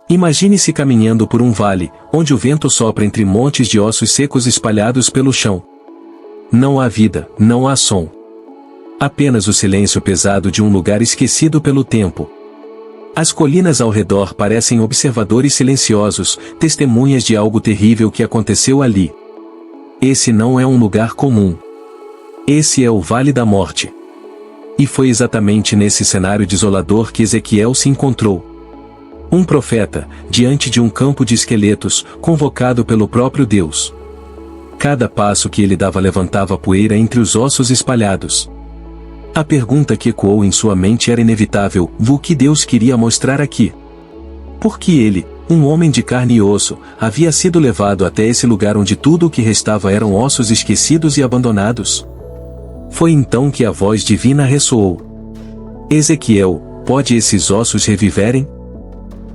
Imagine-se caminhando por um vale, onde o vento sopra entre montes de ossos secos espalhados pelo chão. Não há vida, não há som. Apenas o silêncio pesado de um lugar esquecido pelo tempo. As colinas ao redor parecem observadores silenciosos, testemunhas de algo terrível que aconteceu ali. Esse não é um lugar comum. Esse é o Vale da Morte. E foi exatamente nesse cenário desolador que Ezequiel se encontrou. Um profeta, diante de um campo de esqueletos, convocado pelo próprio Deus. Cada passo que ele dava levantava poeira entre os ossos espalhados. A pergunta que ecoou em sua mente era inevitável: o que Deus queria mostrar aqui? Por que ele, um homem de carne e osso, havia sido levado até esse lugar onde tudo o que restava eram ossos esquecidos e abandonados? Foi então que a voz divina ressoou. Ezequiel, pode esses ossos reviverem?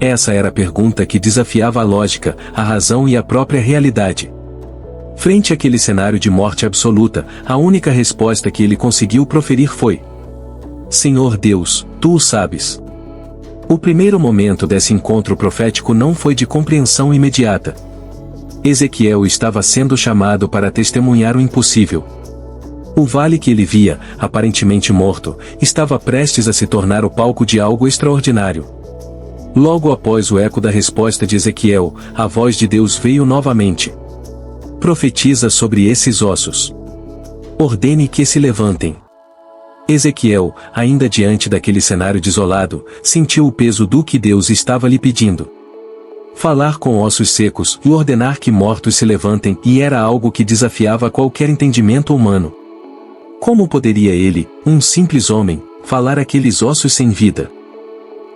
Essa era a pergunta que desafiava a lógica, a razão e a própria realidade. Frente àquele cenário de morte absoluta, a única resposta que ele conseguiu proferir foi: Senhor Deus, tu o sabes. O primeiro momento desse encontro profético não foi de compreensão imediata. Ezequiel estava sendo chamado para testemunhar o impossível. O vale que ele via, aparentemente morto, estava prestes a se tornar o palco de algo extraordinário. Logo após o eco da resposta de Ezequiel, a voz de Deus veio novamente. Profetiza sobre esses ossos. Ordene que se levantem. Ezequiel, ainda diante daquele cenário desolado, sentiu o peso do que Deus estava lhe pedindo. Falar com ossos secos e ordenar que mortos se levantem, e era algo que desafiava qualquer entendimento humano. Como poderia ele, um simples homem, falar àqueles ossos sem vida?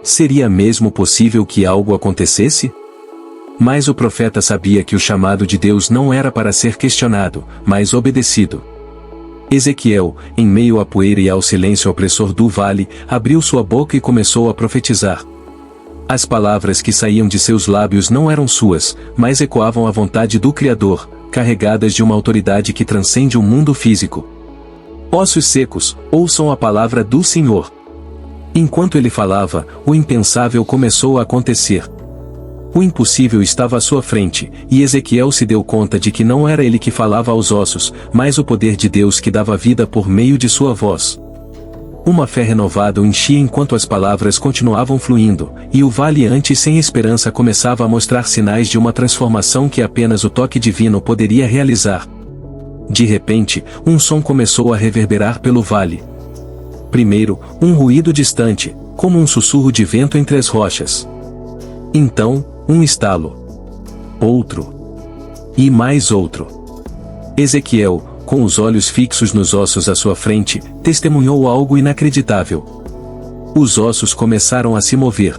Seria mesmo possível que algo acontecesse? Mas o profeta sabia que o chamado de Deus não era para ser questionado, mas obedecido. Ezequiel, em meio à poeira e ao silêncio opressor do vale, abriu sua boca e começou a profetizar. As palavras que saíam de seus lábios não eram suas, mas ecoavam a vontade do Criador, carregadas de uma autoridade que transcende o mundo físico. Ossos secos, ouçam a palavra do Senhor. Enquanto ele falava, o impensável começou a acontecer. O impossível estava à sua frente, e Ezequiel se deu conta de que não era ele que falava aos ossos, mas o poder de Deus que dava vida por meio de sua voz. Uma fé renovada o enchia enquanto as palavras continuavam fluindo, e o vale antes sem esperança começava a mostrar sinais de uma transformação que apenas o toque divino poderia realizar. De repente, um som começou a reverberar pelo vale. Primeiro, um ruído distante, como um sussurro de vento entre as rochas. Então, um estalo. Outro. E mais outro. Ezequiel, com os olhos fixos nos ossos à sua frente, testemunhou algo inacreditável. Os ossos começaram a se mover.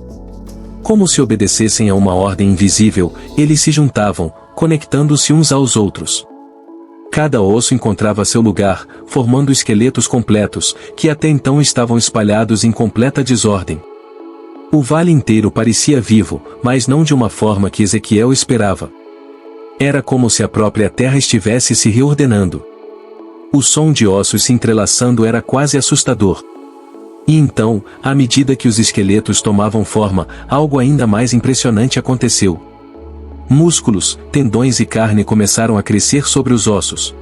Como se obedecessem a uma ordem invisível, eles se juntavam, conectando-se uns aos outros. Cada osso encontrava seu lugar, formando esqueletos completos, que até então estavam espalhados em completa desordem. O vale inteiro parecia vivo, mas não de uma forma que Ezequiel esperava. Era como se a própria terra estivesse se reordenando. O som de ossos se entrelaçando era quase assustador. E então, à medida que os esqueletos tomavam forma, algo ainda mais impressionante aconteceu. Músculos, tendões e carne começaram a crescer sobre os ossos.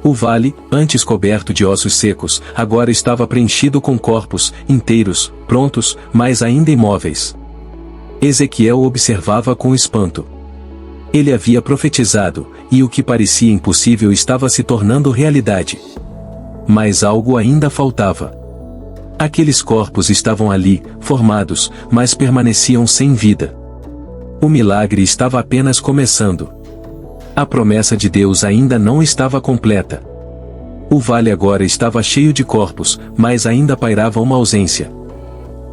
O vale, antes coberto de ossos secos, agora estava preenchido com corpos, inteiros, prontos, mas ainda imóveis. Ezequiel observava com espanto. Ele havia profetizado, e o que parecia impossível estava se tornando realidade. Mas algo ainda faltava. Aqueles corpos estavam ali, formados, mas permaneciam sem vida. O milagre estava apenas começando. A promessa de Deus ainda não estava completa. O vale agora estava cheio de corpos, mas ainda pairava uma ausência.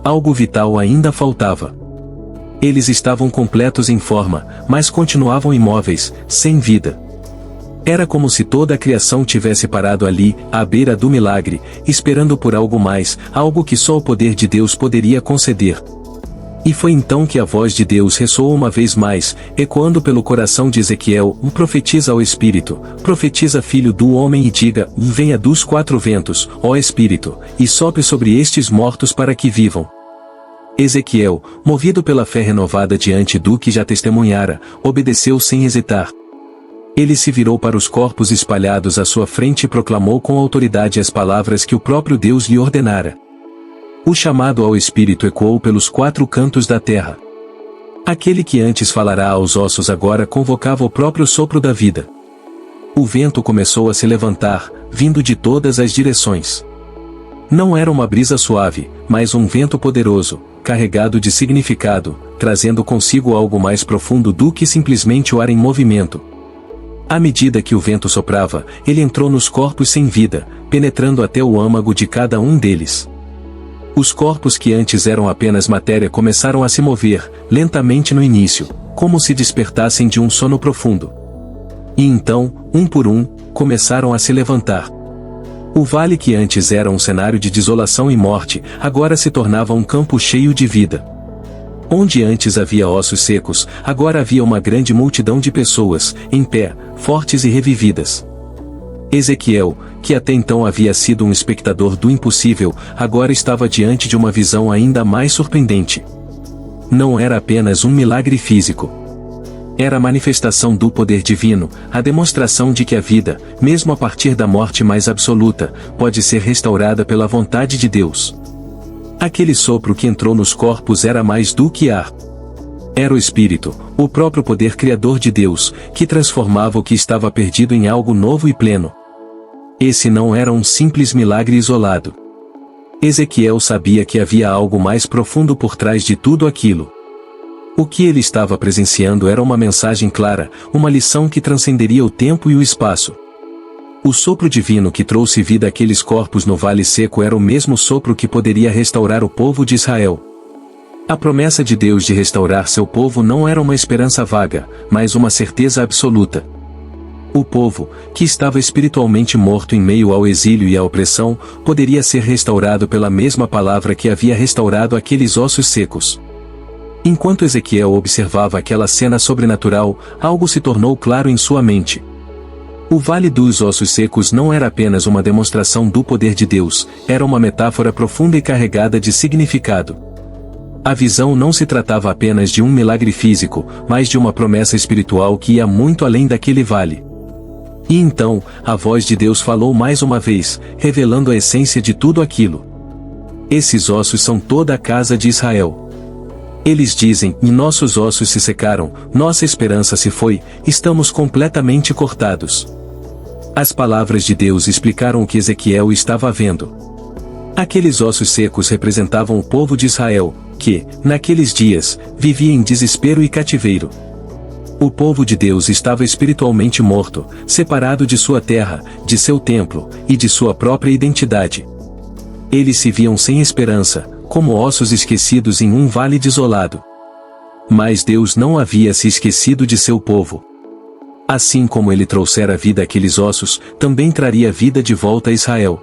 Algo vital ainda faltava. Eles estavam completos em forma, mas continuavam imóveis, sem vida. Era como se toda a criação tivesse parado ali, à beira do milagre, esperando por algo mais, algo que só o poder de Deus poderia conceder. E foi então que a voz de Deus ressoou uma vez mais, ecoando pelo coração de Ezequiel: profetiza ao Espírito, profetiza filho do homem e diga: venha dos quatro ventos, ó Espírito, e sopre sobre estes mortos para que vivam. Ezequiel, movido pela fé renovada diante do que já testemunhara, obedeceu sem hesitar. Ele se virou para os corpos espalhados à sua frente e proclamou com autoridade as palavras que o próprio Deus lhe ordenara. O chamado ao Espírito ecoou pelos 4 cantos da terra. Aquele que antes falará aos ossos agora convocava o próprio sopro da vida. O vento começou a se levantar, vindo de todas as direções. Não era uma brisa suave, mas um vento poderoso, carregado de significado, trazendo consigo algo mais profundo do que simplesmente o ar em movimento. À medida que o vento soprava, ele entrou nos corpos sem vida, penetrando até o âmago de cada um deles. Os corpos que antes eram apenas matéria começaram a se mover, lentamente no início, como se despertassem de um sono profundo. E então, um por um, começaram a se levantar. O vale que antes era um cenário de desolação e morte, agora se tornava um campo cheio de vida. Onde antes havia ossos secos, agora havia uma grande multidão de pessoas, em pé, fortes e revividas. Ezequiel, que até então havia sido um espectador do impossível, agora estava diante de uma visão ainda mais surpreendente. Não era apenas um milagre físico. Era a manifestação do poder divino, a demonstração de que a vida, mesmo a partir da morte mais absoluta, pode ser restaurada pela vontade de Deus. Aquele sopro que entrou nos corpos era mais do que ar. Era o Espírito, o próprio poder criador de Deus, que transformava o que estava perdido em algo novo e pleno. Esse não era um simples milagre isolado. Ezequiel sabia que havia algo mais profundo por trás de tudo aquilo. O que ele estava presenciando era uma mensagem clara, uma lição que transcenderia o tempo e o espaço. O sopro divino que trouxe vida àqueles corpos no Vale Seco era o mesmo sopro que poderia restaurar o povo de Israel. A promessa de Deus de restaurar seu povo não era uma esperança vaga, mas uma certeza absoluta. O povo, que estava espiritualmente morto em meio ao exílio e à opressão, poderia ser restaurado pela mesma palavra que havia restaurado aqueles ossos secos. Enquanto Ezequiel observava aquela cena sobrenatural, algo se tornou claro em sua mente. O Vale dos Ossos Secos não era apenas uma demonstração do poder de Deus, era uma metáfora profunda e carregada de significado. A visão não se tratava apenas de um milagre físico, mas de uma promessa espiritual que ia muito além daquele vale. E então, a voz de Deus falou mais uma vez, revelando a essência de tudo aquilo. Esses ossos são toda a casa de Israel. Eles dizem, e nossos ossos se secaram, nossa esperança se foi, estamos completamente cortados. As palavras de Deus explicaram o que Ezequiel estava vendo. Aqueles ossos secos representavam o povo de Israel, que, naqueles dias, vivia em desespero e cativeiro. O povo de Deus estava espiritualmente morto, separado de sua terra, de seu templo, e de sua própria identidade. Eles se viam sem esperança, como ossos esquecidos em um vale desolado. Mas Deus não havia se esquecido de seu povo. Assim como ele trouxera vida àqueles ossos, também traria vida de volta a Israel.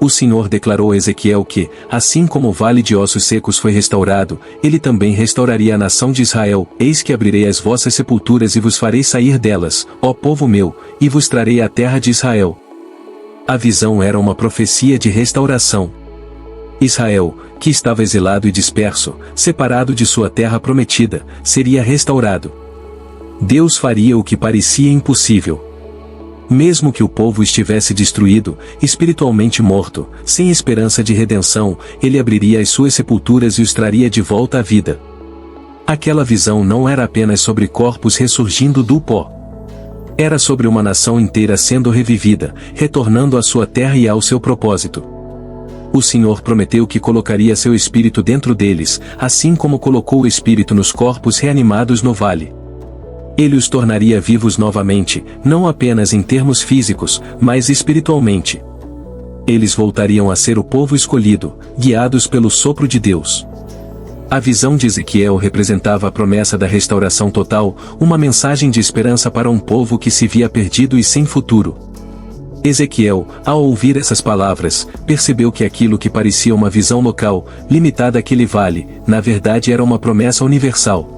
O Senhor declarou a Ezequiel que, assim como o vale de ossos secos foi restaurado, ele também restauraria a nação de Israel. Eis que abrirei as vossas sepulturas e vos farei sair delas, ó povo meu, e vos trarei a terra de Israel. A visão era uma profecia de restauração. Israel, que estava exilado e disperso, separado de sua terra prometida, seria restaurado. Deus faria o que parecia impossível. Mesmo que o povo estivesse destruído, espiritualmente morto, sem esperança de redenção, ele abriria as suas sepulturas e os traria de volta à vida. Aquela visão não era apenas sobre corpos ressurgindo do pó. Era sobre uma nação inteira sendo revivida, retornando à sua terra e ao seu propósito. O Senhor prometeu que colocaria seu espírito dentro deles, assim como colocou o espírito nos corpos reanimados no vale. Ele os tornaria vivos novamente, não apenas em termos físicos, mas espiritualmente. Eles voltariam a ser o povo escolhido, guiados pelo sopro de Deus. A visão de Ezequiel representava a promessa da restauração total, uma mensagem de esperança para um povo que se via perdido e sem futuro. Ezequiel, ao ouvir essas palavras, percebeu que aquilo que parecia uma visão local, limitada àquele vale, na verdade era uma promessa universal.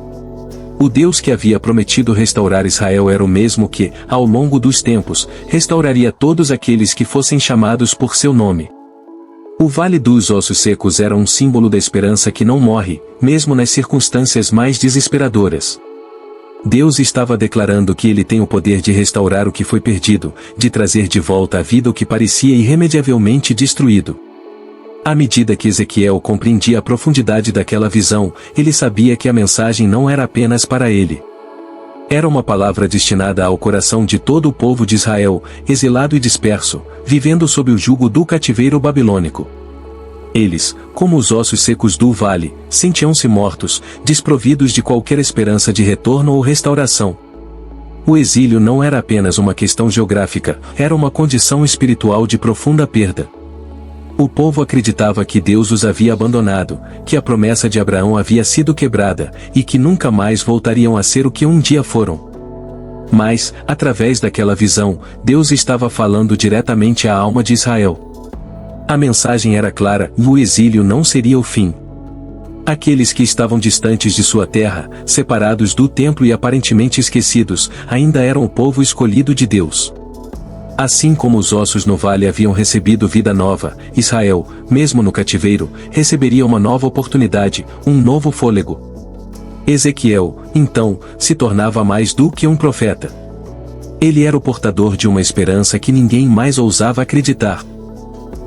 O Deus que havia prometido restaurar Israel era o mesmo que, ao longo dos tempos, restauraria todos aqueles que fossem chamados por seu nome. O Vale dos Ossos Secos era um símbolo da esperança que não morre, mesmo nas circunstâncias mais desesperadoras. Deus estava declarando que Ele tem o poder de restaurar o que foi perdido, de trazer de volta à vida o que parecia irremediavelmente destruído. À medida que Ezequiel compreendia a profundidade daquela visão, ele sabia que a mensagem não era apenas para ele. Era uma palavra destinada ao coração de todo o povo de Israel, exilado e disperso, vivendo sob o jugo do cativeiro babilônico. Eles, como os ossos secos do vale, sentiam-se mortos, desprovidos de qualquer esperança de retorno ou restauração. O exílio não era apenas uma questão geográfica, era uma condição espiritual de profunda perda. O povo acreditava que Deus os havia abandonado, que a promessa de Abraão havia sido quebrada, e que nunca mais voltariam a ser o que um dia foram. Mas, através daquela visão, Deus estava falando diretamente à alma de Israel. A mensagem era clara, e o exílio não seria o fim. Aqueles que estavam distantes de sua terra, separados do templo e aparentemente esquecidos, ainda eram o povo escolhido de Deus. Assim como os ossos no vale haviam recebido vida nova, Israel, mesmo no cativeiro, receberia uma nova oportunidade, um novo fôlego. Ezequiel, então, se tornava mais do que um profeta. Ele era o portador de uma esperança que ninguém mais ousava acreditar.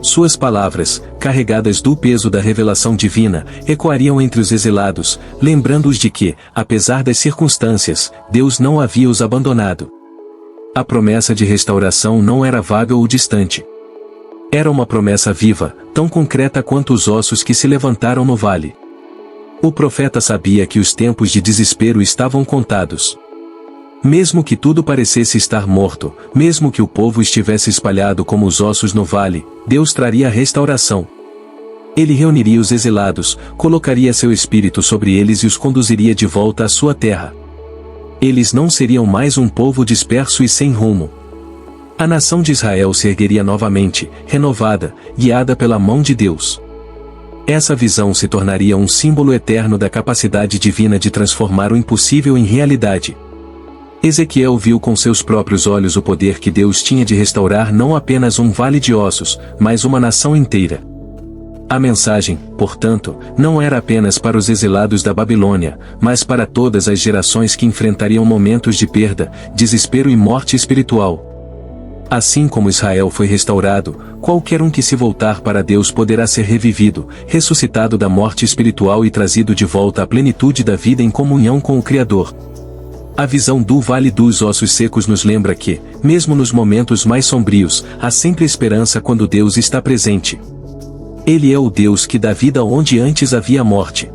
Suas palavras, carregadas do peso da revelação divina, ecoariam entre os exilados, lembrando-os de que, apesar das circunstâncias, Deus não havia os abandonado. A promessa de restauração não era vaga ou distante. Era uma promessa viva, tão concreta quanto os ossos que se levantaram no vale. O profeta sabia que os tempos de desespero estavam contados. Mesmo que tudo parecesse estar morto, mesmo que o povo estivesse espalhado como os ossos no vale, Deus traria a restauração. Ele reuniria os exilados, colocaria seu espírito sobre eles e os conduziria de volta à sua terra. Eles não seriam mais um povo disperso e sem rumo. A nação de Israel se ergueria novamente, renovada, guiada pela mão de Deus. Essa visão se tornaria um símbolo eterno da capacidade divina de transformar o impossível em realidade. Ezequiel viu com seus próprios olhos o poder que Deus tinha de restaurar não apenas um vale de ossos, mas uma nação inteira. A mensagem, portanto, não era apenas para os exilados da Babilônia, mas para todas as gerações que enfrentariam momentos de perda, desespero e morte espiritual. Assim como Israel foi restaurado, qualquer um que se voltar para Deus poderá ser revivido, ressuscitado da morte espiritual e trazido de volta à plenitude da vida em comunhão com o Criador. A visão do Vale dos Ossos Secos nos lembra que, mesmo nos momentos mais sombrios, há sempre esperança quando Deus está presente. Ele é o Deus que dá vida onde antes havia morte.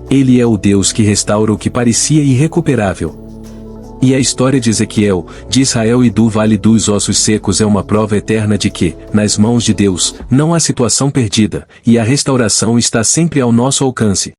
Ele é o Deus que restaura o que parecia irrecuperável. E a história de Ezequiel, de Israel e do Vale dos Ossos Secos é uma prova eterna de que, nas mãos de Deus, não há situação perdida, e a restauração está sempre ao nosso alcance.